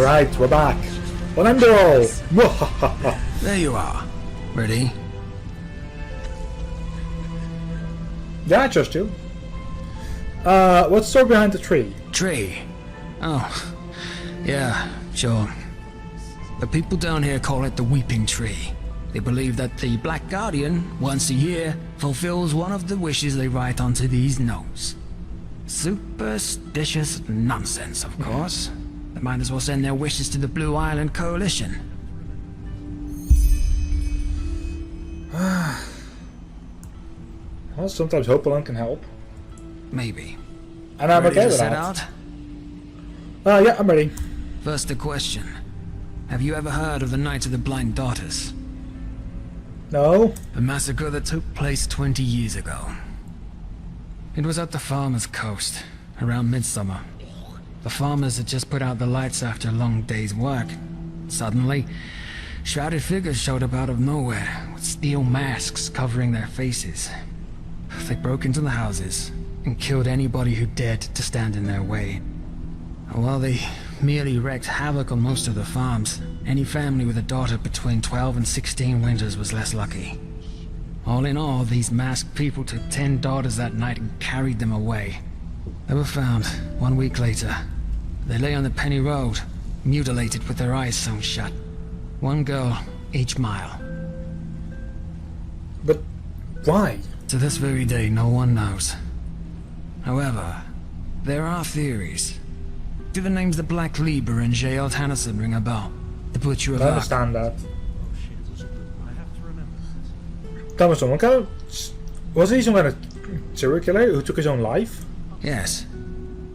Alright, we're back. On Enderal! There you are. Ready? Yeah, I trust you. What's the story behind the tree? Tree? Oh, yeah, sure. The people down here call it the Weeping Tree. They believe that the Black Guardian, once a year, fulfills one of the wishes they write onto these notes. Superstitious nonsense, of course. They might as well send their wishes to the Blue Island Coalition. Well, sometimes hope alone can help. Maybe. And I'm Ready okay to with set that. out? Yeah, I'm ready. First a question. Have you ever heard of the Night of the Blind Daughters? No? The massacre that took place 20 years ago. It was at the Farmer's Coast, around midsummer. The farmers had just put out the lights after a long day's work. Suddenly, shrouded figures showed up out of nowhere, with steel masks covering their faces. They broke into the houses, and killed anybody who dared to stand in their way. While they merely wreaked havoc on most of the farms, any family with a daughter between 12 and 16 winters was less lucky. All in all, these masked people took 10 daughters that night and carried them away. They were found 1 week later. They lay on the Penny Road, mutilated with their eyes sewn shut. One girl each mile. But why? To this very day, no one knows. However, there are theories. Do the names the Black Libra and J.L. Tennyson ring a bell? The Butcher of I Ark. understand that. Tell me someone, was he some kind of serial killer who took his own life? Yes.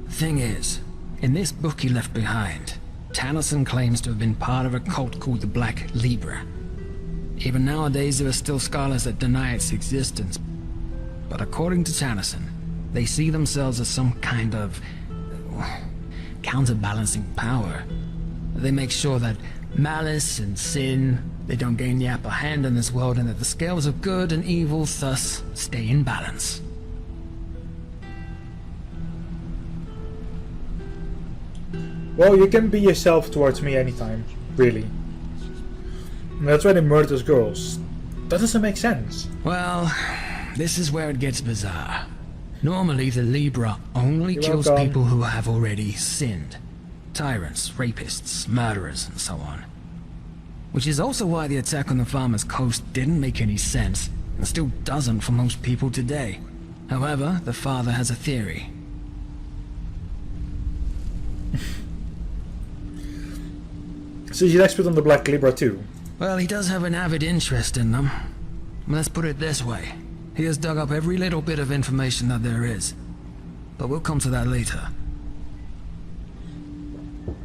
Thing is, in this book he left behind, Tennyson claims to have been part of a cult called the Black Libra. Even nowadays there are still scholars that deny its existence. But according to Tennyson, they see themselves as some kind of counterbalancing power. They make sure that malice and sin, they don't gain the upper hand in this world, and that the scales of good and evil thus stay in balance. Well, you can be yourself towards me anytime, really. And that's why they murder those girls. That doesn't make sense. Well, this is where it gets bizarre. Normally, the Libra only kills people who have already sinned. Tyrants, rapists, murderers, and so on. Which is also why the attack on the Farmer's Coast didn't make any sense, and still doesn't for most people today. However, the father has a theory. So he's an expert on the Black Libra too? Well, he does have an avid interest in them. Let's put it this way. He has dug up every little bit of information that there is. But we'll come to that later.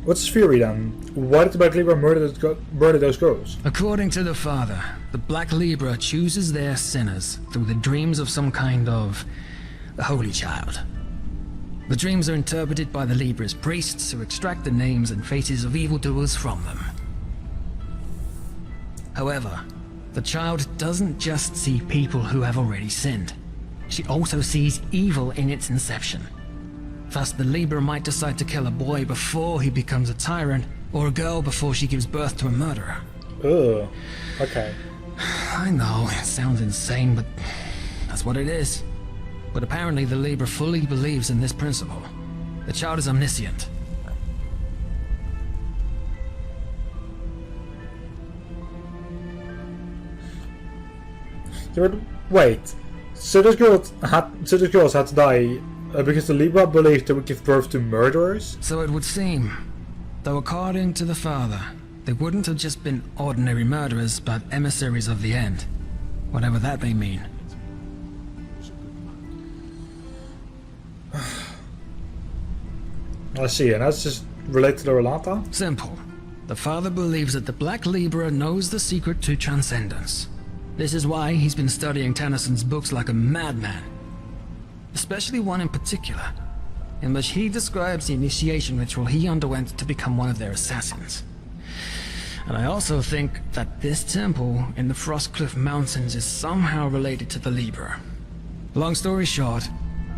What's his theory then? Why did the Black Libra murder those girls? According to the father, the Black Libra chooses their sinners through the dreams of some kind of holy child. The dreams are interpreted by the Libra's priests who extract the names and faces of evildoers from them. However, the child doesn't just see people who have already sinned. She also sees evil in its inception. Thus, the Libra might decide to kill a boy before he becomes a tyrant, or a girl before she gives birth to a murderer. Ugh. Okay. I know, it sounds insane, but that's what it is. But apparently the Libra fully believes in this principle. The child is omniscient. Yeah, but wait. So those girls had to die because the Libra believed they would give birth to murderers? So it would seem. Though according to the father, they wouldn't have just been ordinary murderers, but emissaries of the end. Whatever that may mean. I see, and that's just related to the Relata? Simple. The father believes that the Black Libra knows the secret to transcendence. This is why he's been studying Tennyson's books like a madman. Especially one in particular, in which he describes the initiation ritual he underwent to become one of their assassins. And I also think that this temple in the Frostcliff Mountains is somehow related to the Libra. Long story short,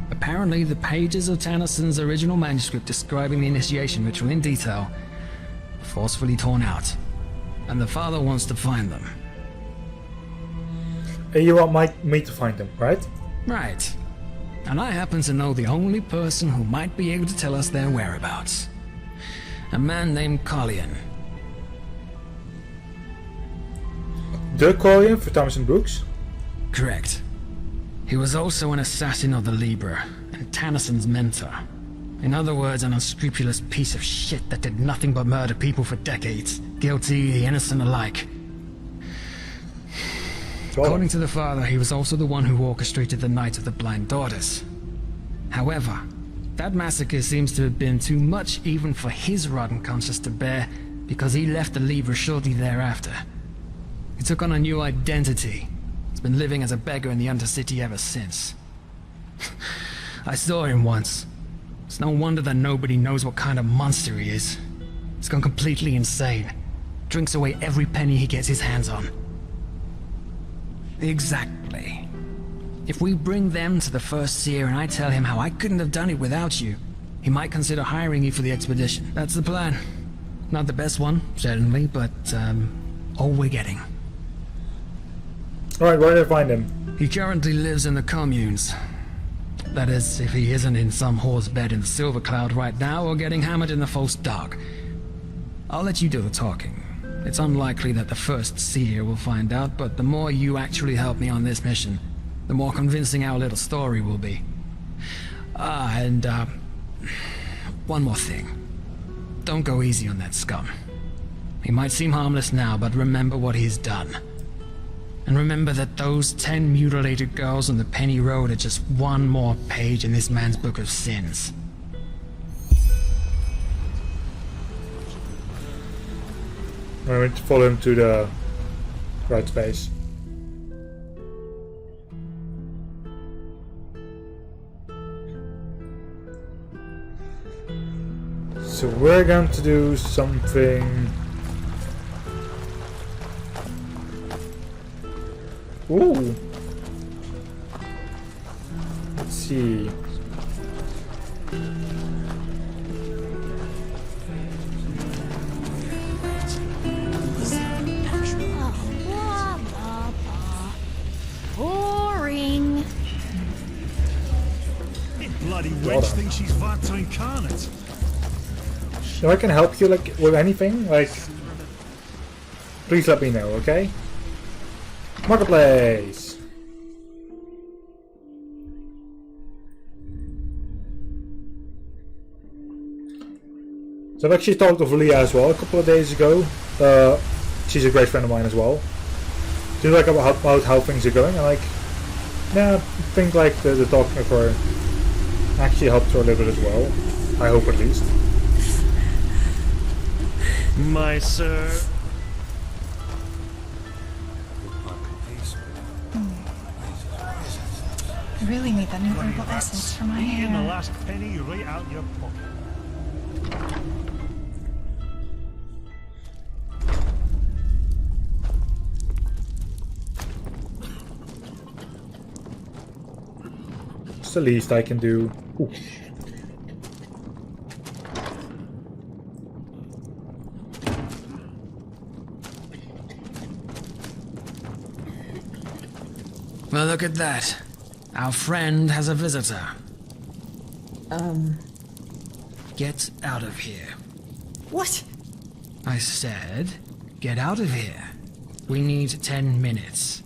apparently the pages of Tennyson's original manuscript describing the initiation ritual in detail forcefully torn out. And the father wants to find them. And you want me to find them, right? Right. And I happen to know the only person who might be able to tell us their whereabouts. A man named Collian. The Collian for Thomas and Brooks? Correct. He was also an assassin of the Libra, and Tannisson's mentor. In other words, an unscrupulous piece of shit that did nothing but murder people for decades. Guilty, the innocent alike. According to the father, he was also the one who orchestrated the Night of the Blind Daughters. However, that massacre seems to have been too much even for his rotten conscience to bear, because he left the Libra shortly thereafter. He took on a new identity. He's been living as a beggar in the Undercity ever since. I saw him once. It's no wonder that nobody knows what kind of monster he is. He's gone completely insane. Drinks away every penny he gets his hands on. Exactly. If we bring them to the First Seer and I tell him how I couldn't have done it without you, he might consider hiring you for the expedition. That's the plan. Not the best one, certainly, but, all we're getting. Alright, where did I find him? He currently lives in the communes. That is, if he isn't in some horse bed in the Silver Cloud right now or getting hammered in the False Dark. I'll let you do the talking. It's unlikely that the First Seer will find out, but the more you actually help me on this mission, the more convincing our little story will be. One more thing. Don't go easy on that scum. He might seem harmless now, but remember what he's done. And remember that those 10 mutilated girls on the Penny Road are just one more page in this man's book of sins. I'm going to follow him to the right space. So we're going to do something. Ooh. Let's see. Boring. Bloody wench thinks she's Raptr incarnate. So I can help you like with anything, like please let me know, okay? Marketplace. So I've actually talked with Leah as well a couple of days ago. She's a great friend of mine as well. She's like about how things are going, and like, yeah, I think like the talking with her actually helped her a little bit as well. I hope at least. My sir. I really need that new herbal essence for my In the hair. last penny right out your pocket. It's the least I can do. Ooh. Well, look at that. Our friend has a visitor. Get out of here. What? I said, get out of here. We need 10 minutes.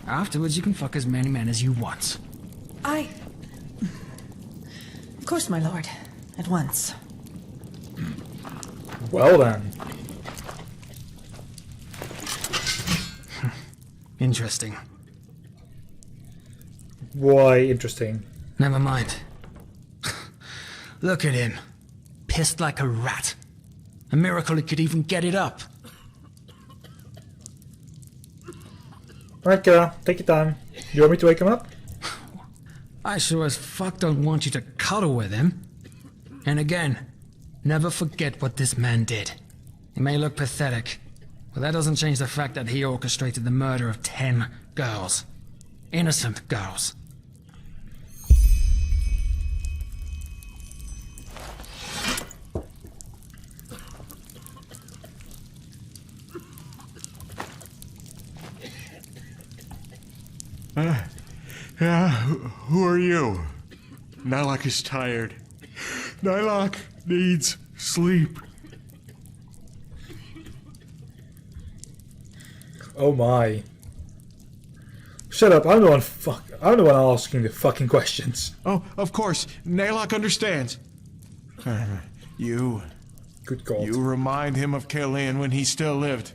Afterwards, you can fuck as many men as you want. Of course, my lord. At once. Well then. Interesting. Why interesting? Never mind. Look at him. Pissed like a rat. A miracle he could even get it up. Alright, Kara, take your time. You want me to wake him up? I sure as fuck don't want you to cuddle with him. And again, never forget what this man did. He may look pathetic, but that doesn't change the fact that he orchestrated the murder of 10 girls. Innocent girls. Yeah, who are you? Nylok is tired. Nylok needs sleep. Oh my. Shut up, I'm the one asking the fucking questions. Oh, of course, Nylok understands. You Good God. remind him of Kalian when he still lived.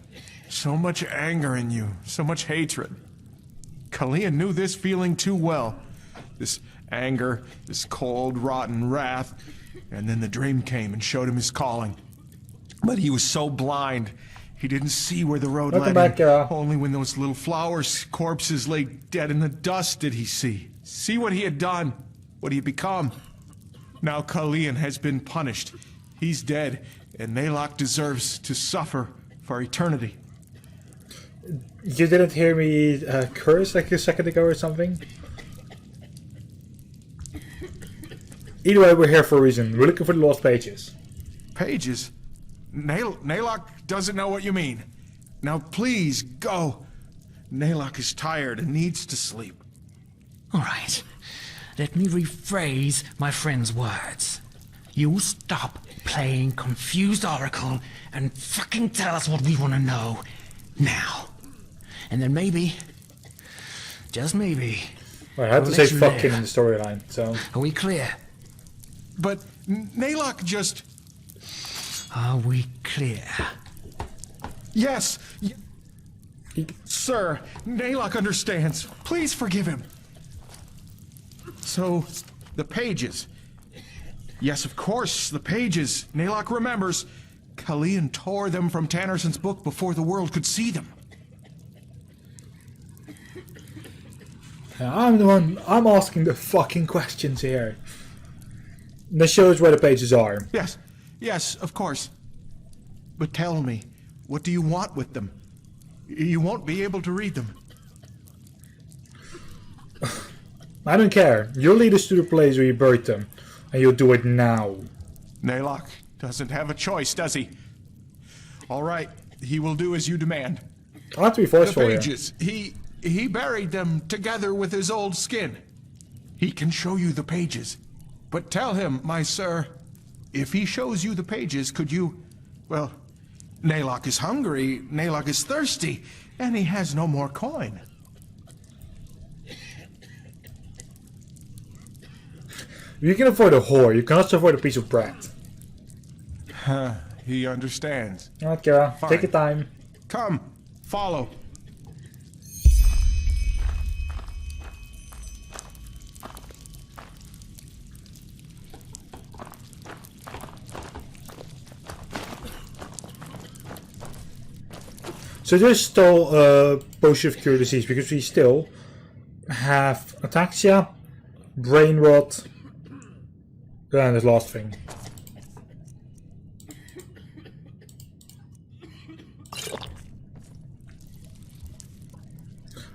So much anger in you, so much hatred. Kalian knew this feeling too well. This anger, this cold, rotten wrath. And then the dream came and showed him his calling. But he was so blind, he didn't see where the road Welcome led back, him. Only when those little flowers' corpses lay dead in the dust did he see what he had done, what he had become. Now Kalian has been punished. He's dead, and Nylok deserves to suffer for eternity. You didn't hear me curse like a second ago or something? Either way, we're here for a reason. We're looking for the lost pages. Pages? Nylok doesn't know what you mean. Now please, go. Nylok is tired and needs to sleep. All right. Let me rephrase my friend's words. You stop playing confused oracle and fucking tell us what we want to know now. And then maybe, just maybe, Well, I had to I'll say let you fucking live. in the storyline, so... Are we clear? But Nylok just... Are we clear? Yes! Sir, Nylok understands. Please forgive him. So, the pages. Yes, of course, the pages. Nylok remembers. Kalian tore them from Tannerson's book before the world could see them. I'm asking the fucking questions here. This shows where the pages are. Yes, of course. But tell me, what do you want with them? You won't be able to read them. I don't care. You'll lead us to the place where you buried them. And you'll do it now. Nylok doesn't have a choice, does he? All right, he will do as you demand. I'll have to be The forceful here. pages, he buried them together with his old skin. He can show you the pages. But tell him, my sir, if he shows you the pages, could you... Well, Nylok is hungry, Nylok is thirsty, and he has no more coin. You can avoid a whore, you can also avoid a piece of bread. He understands. Alright, Kira, Fine. take your time. Come, follow. So there's still a potion of cure disease because we still have ataxia, brain rot, and this last thing.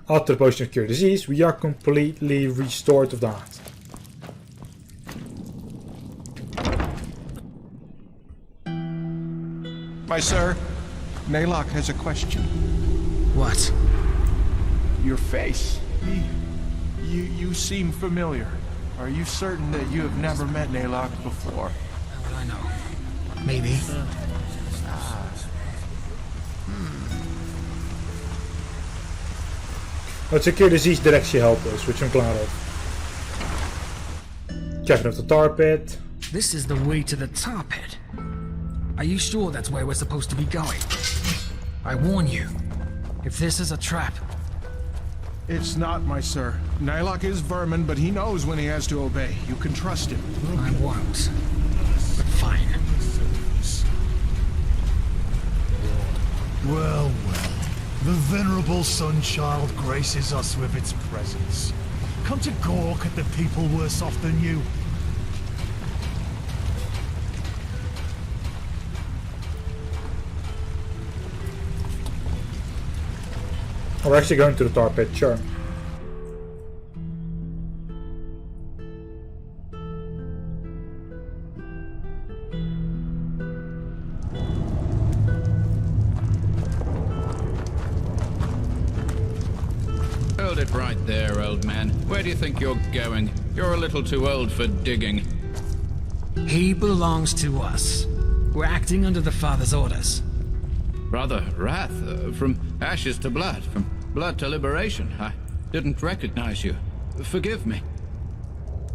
After the potion of cure disease, we are completely restored of that. My sir, Nylok has a question. What? Your face. You seem familiar. Are you certain that you have never met Nylok before? How would I know? Maybe. It's a cure disease that actually helped us, which I'm glad of. Checking out the tar pit. This is the way to the tar pit. Are you sure that's where we're supposed to be going? I warn you, if this is a trap... It's not, my sir. Nylok is vermin, but he knows when he has to obey. You can trust him. I won't. But fine. Well, well. The venerable Sunchild graces us with its presence. Come to gawk at the people worse off than you. We're actually going to the tar pit, sure. Hold it right there, old man. Where do you think you're going? You're a little too old for digging. He belongs to us. We're acting under the Father's orders. Brother Wrath, from ashes to blood, from blood to liberation. I didn't recognize you. Forgive me.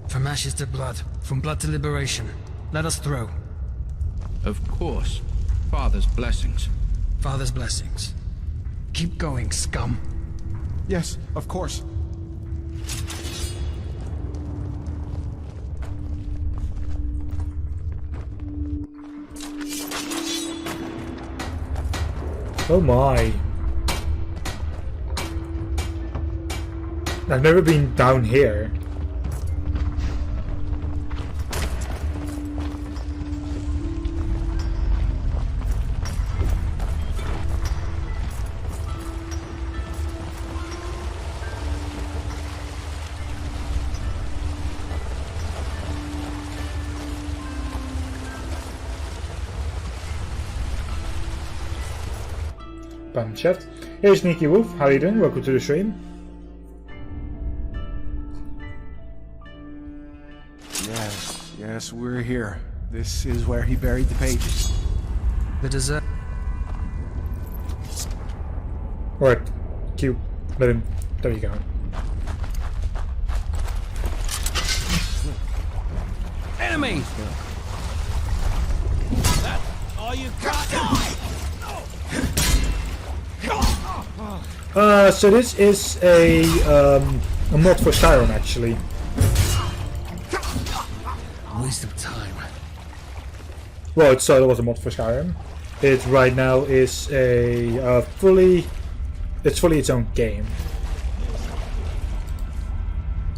From ashes to blood, from blood to liberation. Let us through. Of course. Father's blessings. Father's blessings. Keep going, scum. Yes, of course. Oh my. I've never been down here. Chef. Hey Sneaky Wolf, how are you doing? Welcome to the stream. Yes, we're here. This is where he buried the pages. The dessert. Alright, Q. Let him. There you go. Enemy! That's all you got? So this is a mod for Skyrim actually. Waste of time. Well, it was a mod for Skyrim. It right now is a fully its own game.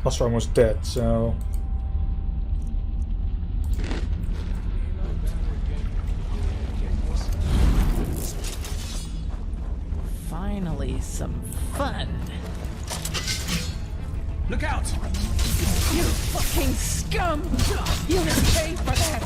Also, almost dead, so. Finally, some fun. Look out! You fucking scum! You will pay for that!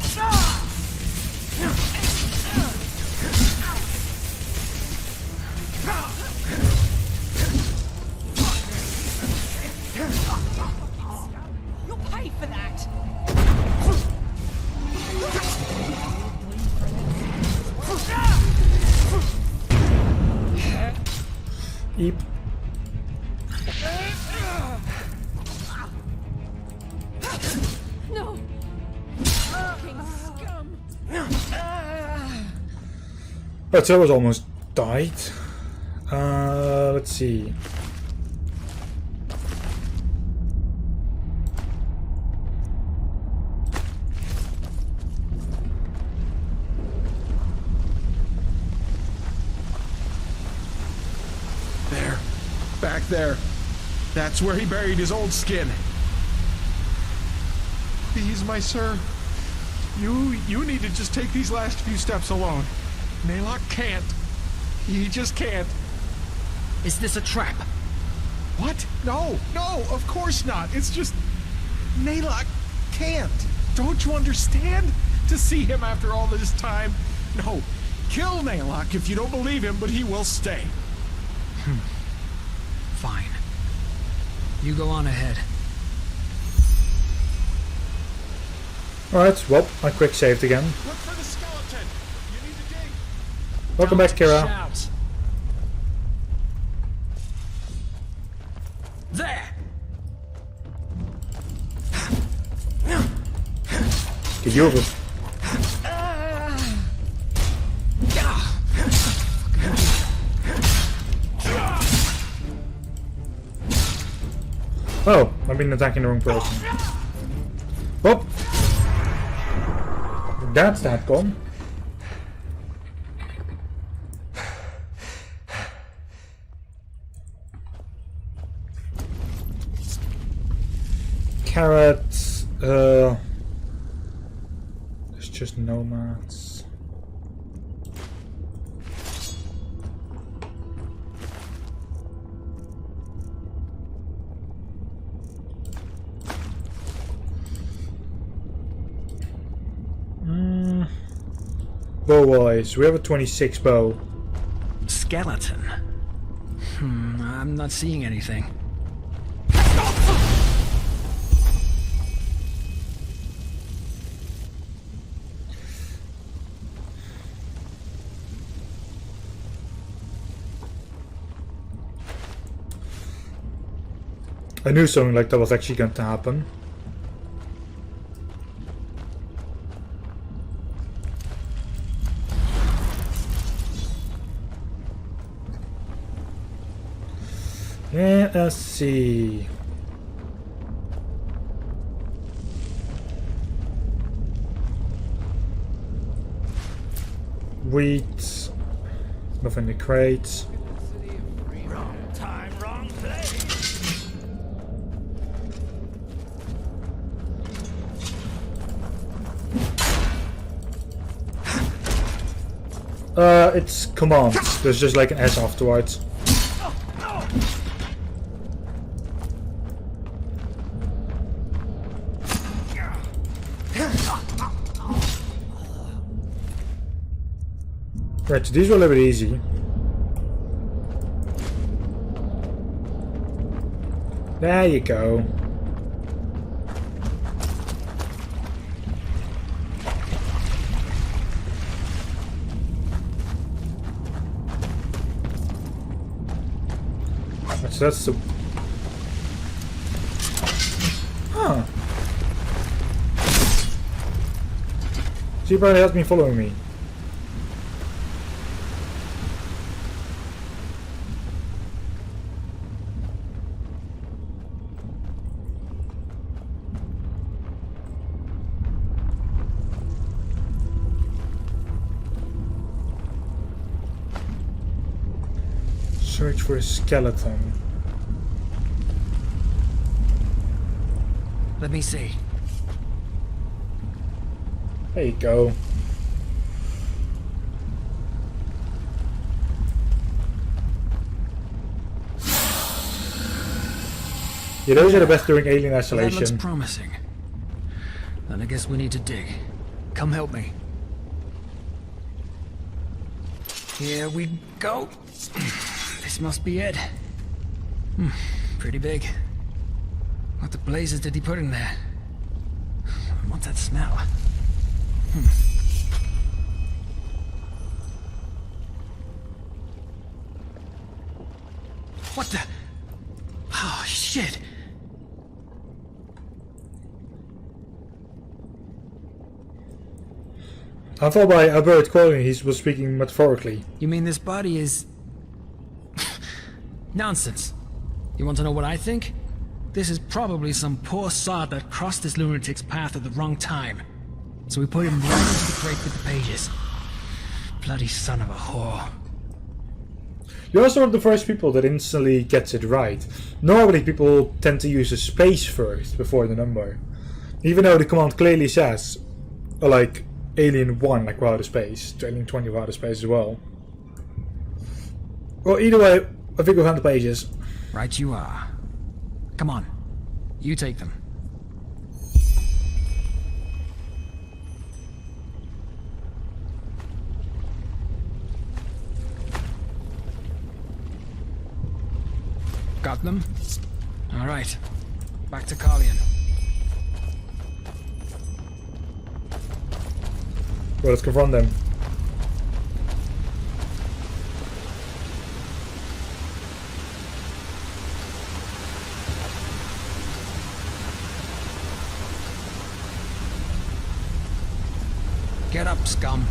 You'll pay for that! Eep. No! Fucking scum! But that was almost died. Let's see. There. Back there. That's where he buried his old skin. Please, my sir. You need to just take these last few steps alone. Naylock can't. He just can't. Is this a trap? What? No, of course not. It's just... Naylock can't. Don't you understand? To see him after all this time. No, kill Naylock if you don't believe him, but he will stay. Fine. You go on ahead. Alright, well, I quick saved again. Look for the skeleton. You need to dig. Welcome back, Kira. Shout. There! Get you over. Oh, I've been attacking the wrong person. Oh! That's that gone. Carrots, there's just nomads. Bow-wise, we have a 26 bow. Skeleton. I'm not seeing anything. I knew something like that was actually going to happen. And let's see. Wheat. Nothing in the crates. Wrong time, wrong place. It's commands. There's just like an S afterwards. Right, so these were a little bit easy. There you go. Right, so that's the... Huh. She probably has been following me. Search for a skeleton. Let me see. There you go. Yeah, those are the best during Alien That looks Isolation. promising. Then I guess we need to dig. Come help me. Here we go. This must be it. Pretty big. What the blazes did he put in there? What's that smell? What the? Oh, shit. I thought by Albert quoting he was speaking metaphorically. You mean this body is... Nonsense. You want to know what I think? This is probably some poor sod that crossed this lunatic's path at the wrong time. So we put him right into the crate with the pages. Bloody son of a whore. You're also one of the first people that instantly gets it right. Normally people tend to use a space first before the number. Even though the command clearly says, like, Alien 1, like without a space, to Alien 20 without a space as well. Well, either way, I think we'll find the pages. Right you are. Come on. You take them. Got them? Alright. Back to Carlion. Well, let's confront them. Get up, scum.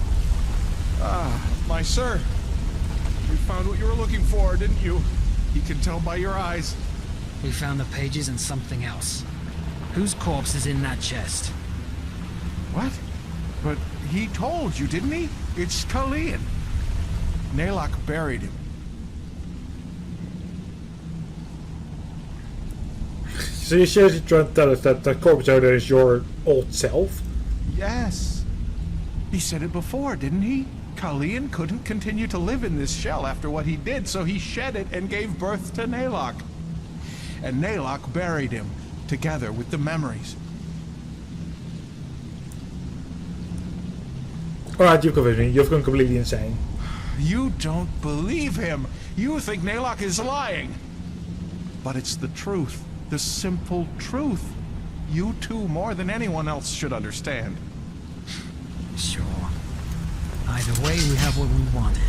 Ah, my sir. You found what you were looking for, didn't you? He can tell by your eyes. We found the pages and something else. Whose corpse is in that chest? What? But he told you, didn't he? It's Carlion. Naylock buried him. So you're seriously trying to tell us that the corpse owner is your old self? Yes. He said it before, didn't he? Carlion couldn't continue to live in this shell after what he did, so he shed it and gave birth to Naylock. And Naylock buried him, together with the memories. Alright, you've convinced me. You've gone completely insane. You don't believe him. You think Naylock is lying. But it's the truth. The simple truth. You two, more than anyone else, should understand. Sure. Either way, we have what we wanted.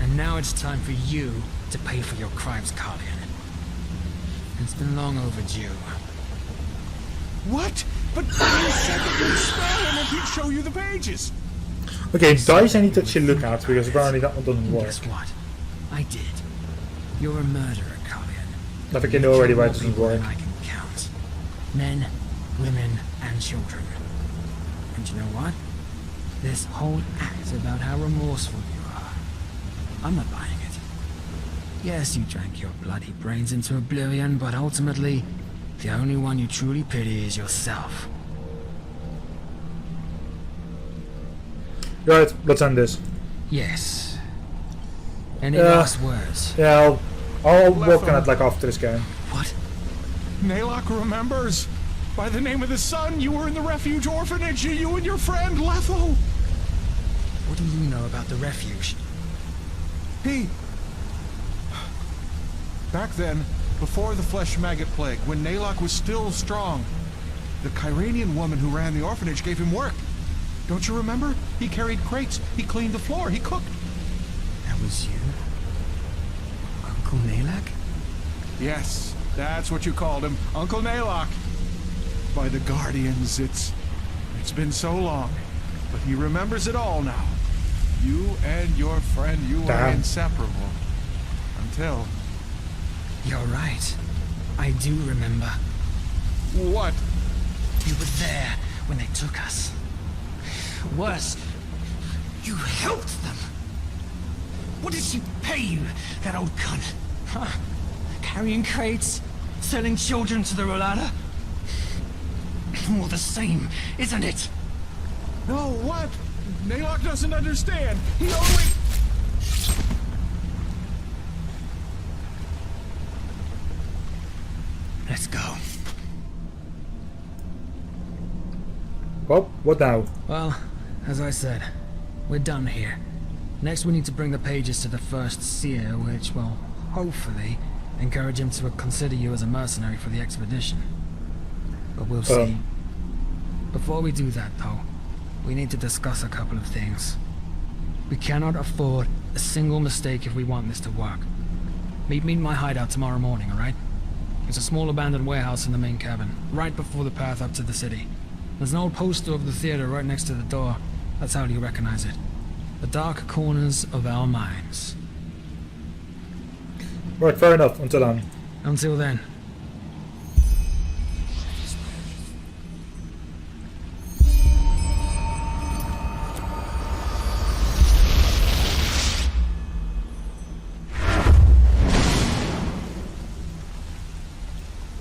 And now it's time for you to pay for your crimes, Carlion. It's been long overdue. What? But you said that you'd spell him and he'd show you the pages. Okay, dice I need to actually look at because apparently that one doesn't work. Guess what? I did. You're a murderer, Cullion. I think I know already why it doesn't People work. that I can count. Men, women, and children. And you know what? This whole act about how remorseful you are. I'm not buying it. Yes, you drank your bloody brains into oblivion, but ultimately, the only one you truly pity is yourself. Right, let's end this. Yes. Any Yeah. last words? Yeah, I'll work on it like after this game. What? Naylock remembers. By the name of the sun, you were in the refuge orphanage, you and your friend, Letho. What do you know about the refuge? Back then, before the flesh maggot plague, when Naylock was still strong, the Kyranian woman who ran the orphanage gave him work. Don't you remember? He carried crates, he cleaned the floor, he cooked. That was you? Uncle Nalak? Yes, that's what you called him, Uncle Naylock. By the Guardians, it's been so long, but he remembers it all now. You and your friend, you were Damn. inseparable. Until... You're right. I do remember. What? You were there when they took us. Worse, you helped them. What did she pay you, that old cunt? Huh? Carrying crates? Selling children to the Rolada? All the same, isn't it? No, what? Naylock doesn't understand. He only... Let's go. Well, what now? Well, as I said, we're done here. Next we need to bring the pages to the first seer, which will, hopefully, encourage him to consider you as a mercenary for the expedition. But we'll see. Before we do that, though, we need to discuss a couple of things. We cannot afford a single mistake if we want this to work. Meet me in my hideout tomorrow morning, alright? It's a small abandoned warehouse in the main cabin, right before the path up to the city. There's an old poster of the theater right next to the door. That's how you recognize it. The dark corners of our minds. Right, fair enough. Until then. Until then,